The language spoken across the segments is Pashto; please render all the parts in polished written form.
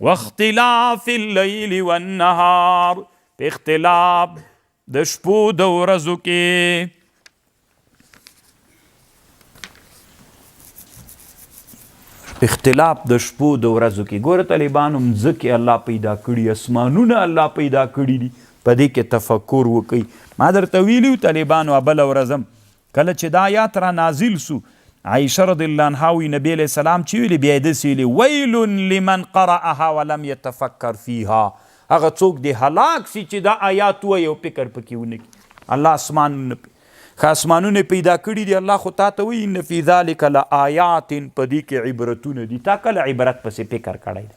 واختلاف اللیل والنهار، په اختلاف د شپو د ورځو کې. اختلاف د شپو د ورځو کې. ګوره طالبانو مځکې الله پیدا کړي، اسمانونه الله پیدا کړي دي، په دې کې تفکر وکړئ. ما درته ویلي وو طالبانو بله ورځم کله چې دا آیات را نازل سو، عایشه رضی الله عنها وی نبی علیه السلام چې ویلي بیا یې داسې ویلي ویل لمن قرأها ولم یتفکر فیها، هغه څوک دی هلاک سي چې دا آیات وایي او فکر پکې ونه کړي. الله اسمانونه پیدا کړي دي، الله خو تا ته وایي ان فی ذلک لآیات، په دې کې عبرتونه دي. تا کله عبرت پسې فکر کړی دی؟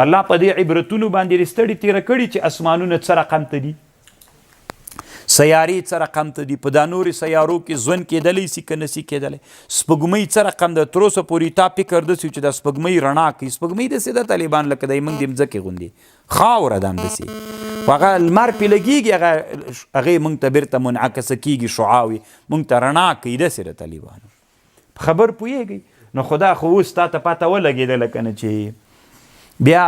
الله په دې عبرتونو باندې ستړي تېره کړي چې اسمانونه څه رقم ته دي، سیارې څه رقم ته دي، په دا نورې سیارو کې ژوند کېدلی سي که نسي کېدلی، سپوږمۍ څه رقم ده. تر اوسه پورې تا فکر داسې چې دا سپوږمۍ رڼا کوي، سپوږمۍ داسې ده طالبان لکه دی موږ د مځکې غوندې خاوره ده همداسې، خو هغه لمر پرې لګېږي، هغې موږ ته بیرته منعکسه کېږي، شعاوي موږ ته رڼا کوي. داسې ده طالبانو. په خبر پوهېږئ؟ نو خدا خو اوس تا ته پته ولګېدله که نه چې بیا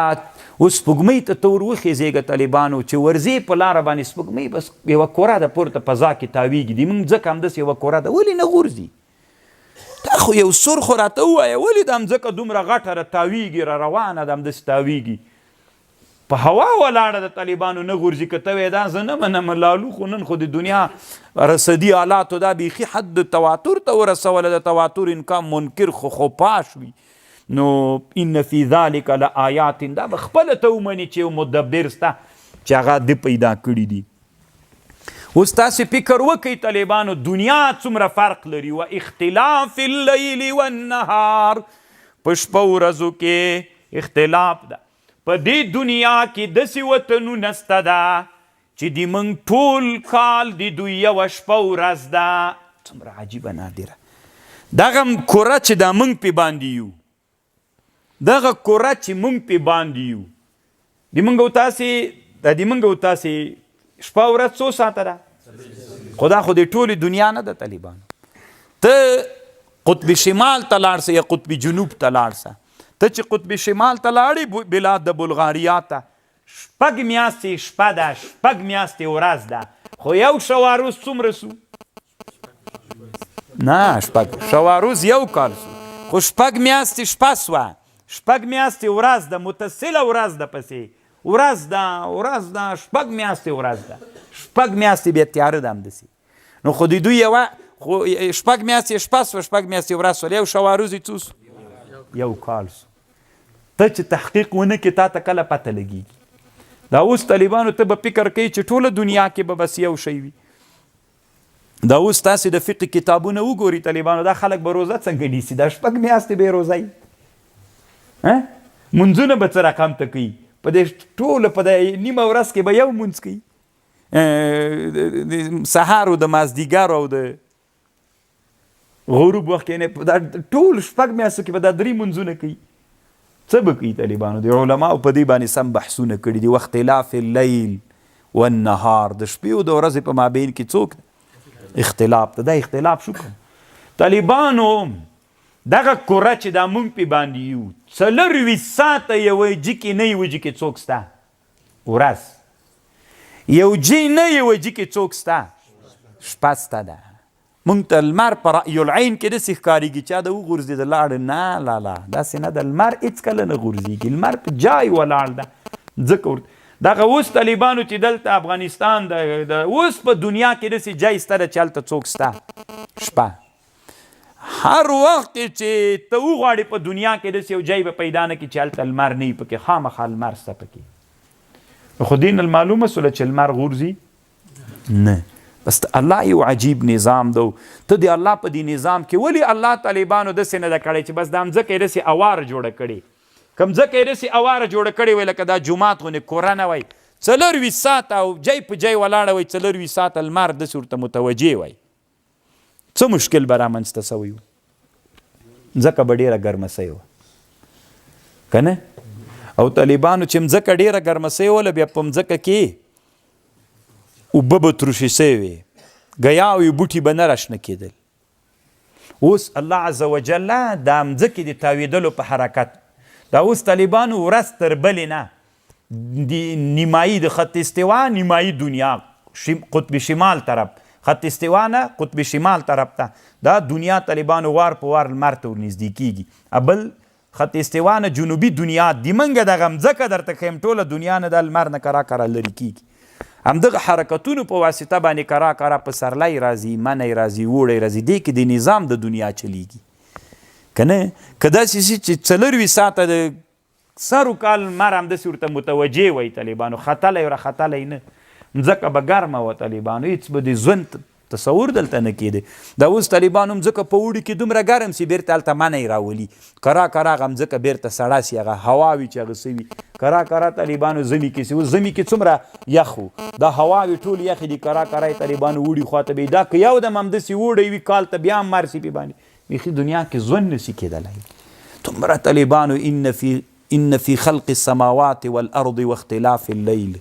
اوس سپوږمۍ ته ته ور وخېزېږه طالبانو چې ورځې په لاره باندې سپوږمۍ بس یوه کوره ده پورته فضا کې تاویږي دي، موږ ځکه همداسې یوه کوره ده، ولې نه غورځي؟ تا خو یو سر خو راته ووایه ولې دا مځکه دومره غټه را تاویږي، را روانه ده همداسې تاویږي، په هوا ولاړه د طالبانو نه غورځي. که ته وایې دا زه نه منم لالو، خو نن خو د دنیا رصدي آلاتو دا بیخي حد تواتر ته ورسوله، د تواتر امکان منکر خو پاش وي. نو ان فی ذلک لآیات، دا به خپله ته ومني چې یو مدبر سته چې هغه د پیدا کړي دي. اوس تاسې فکر وکئ طالبانو دنیا څومره فرق لري. و اختلاف اللیل والنهار، په شپه ورځو کې اختلاف ده. په دې دنیا کې داسې وطنونه سته ده چې د موږ ټول کال د دوی یوه شپه ورځ ده. څومره عجیبه نادره. دغه کوره چې دا موږ پې باندې یو، دغه کوره چې موږ پې باندې یو، د موږ او تاسې شپه ورځ څو ساعته ده؟ خو دا خو د ټولې دنیا نه ده طالبانو. ته قطب شمال ته لاړ سه یا قطب جنوب ته لاړ سه. ته چې قطب شمال ته لاړې بلاد د بلغاریا ته، 6 میاشتې شپه ده، 6 میاشتې ورځ ده، خو یو شواروز څومره سو؟ نه 6 شواروز یو کال سو، خو 6 میاشتې شپه سوه، 6 میاشتې ورځ ده، متصله ورځ ده، پسې ورځ ده 6 میاشتې ورځ ده، 6 میاشتې بیا تیاره ده همداسې. نو خو د دوی یوه خو 6 میاشتې شپه سوه، 6 میاشتې ورځ سوه، یو شواروز یې څو سو؟ یو کال سو. ته چې تحقیق ونه کې تا ته کله پته لګېږي؟ دا اوس طالبانو ته به فکر کوي چې ټوله دنیا کې به بس یو شی وي. دا اوس تاسې د فقه کتابونه وګورئ طالبانو، دا خلک به روزه څنګه نیسي؟ دا 6 میاشتې به یې روزه منځونه به څه رقم ته کوي؟ په دې ټوله په د نیمه ورځ کې به یو مونځ کوي، د سهار او د مازدیګر او د غروب وخت کې دا ټول 6 میاشتو کې به دا 3 مونځونه کوي. څه به کوي طالبانو؟ د علماو په دې باندې سم بحثونه کړي دي. واختلاف اللیل والنهار، د شپې او د ورځې په مابین کې څوک اختلاف ده. دا اختلاف شو کوم طالبانو؟ دغه کوره چې دا مونږ پې باندې یو 24 ساعته یوه جي کې نه یوه جي کې څوک سته؟ ورځ یو جي نه یوه جي کې څوک سته؟ شپه سته ده. مونږ ته لمر په رأی العین کې داسې ښکارېږي چا د وغورځېده لاړه، نه لا لا داسې نه ده. لمر هېڅکله نه غورځېږي، لمر په جای ولاړ ده. ځکه دغه اوس طالبانو چې دلته افغانستان د اوس په دنیا کې داسې جای سته ده چې هلته څوک سته؟ شپه. هر وخت چې ته وغواړې په دنیا کې داسې یو جای به پیدا نه کړي چې هلته لمر نه وي پکې، خامخا لمر سته پکې. خو دې نه معلومه سوله چې لمر غورځي؟ نه. بس الله یو عجیب نظام ده. ته د الله په دې نظام کې ولې الله طالبانو داسې نه ده کړی چې بس دا مځکه یې داسې اواره جوړه کړې؟ که مځکه یې داسې اواره جوړه کړې وی لکه دا جومات غوندې کوره نه وی، 24 ساعته او جای په جای ولاړه وی، 24 ساعته لمر داسې ورته متوجه وی، څه مشکل به رامنځته سوی و؟ مځکه به ډېره ګرمه سوې وه که نه؟ او طالبانو چې مځکه ډېره ګرمه سوې وله بیا په مځکه کې اوبه به تروشې سوې وې، ګیاوې بوټي به نه راشنه کېدل. اوس الله عز وجل دا مځکې د تاویدلو په حرکت دا اوس طالبانو ورځ تر بلې نه د نیمایي د خط استوا نیمایي دنیا قطب شمال طرف خط استوا نه قطب شمال طرف ته دا دنیا طالبانو وار په وار لمر ته ورنږدې کیږي. بل خط استوا نه جنوبي دنیا د منګه دغه مځکه درته ښیم ټوله دنیا نه د لمر نه کرا کرا لرې کیږي. همدغه حرکتونو په واسطه باندې کرا کرا پسرلی راځي، منی راځي، اوړی راځي، دې کې د نظام د دنیا چلیږي که نه. که داسې شي چې 4 ساعته د سرو کال لمر همداسې ورته متوجه وی طالبانو، ختلی راختلی نه، مځکه به ګرمه وه طالبانو، هېڅ به د ژوند تصور دلته نه کېده. دا اوس طالبانو مځکه په اوړي کې دومره ګرم سي بیرته هلته منی راولي، کرا کرا هغه مځکه بیرته سړه سي، هغه هواوي چې هغه څه وي کرا کرا طالبانو ژمي کې سي. اوس ژمي کې څومره یخ و، دا هواوي ټول یخې دي، کرا کرا یې طالبانو اوړي خواته به دا که یو دم همداسې اوړی وي کال ته بیا هم مر سي پې باندې، بیخي دنیا کې ژوند نسي کېدلی. دومره طالبانو ان فی خلق السماوات والارض واختلاف الليل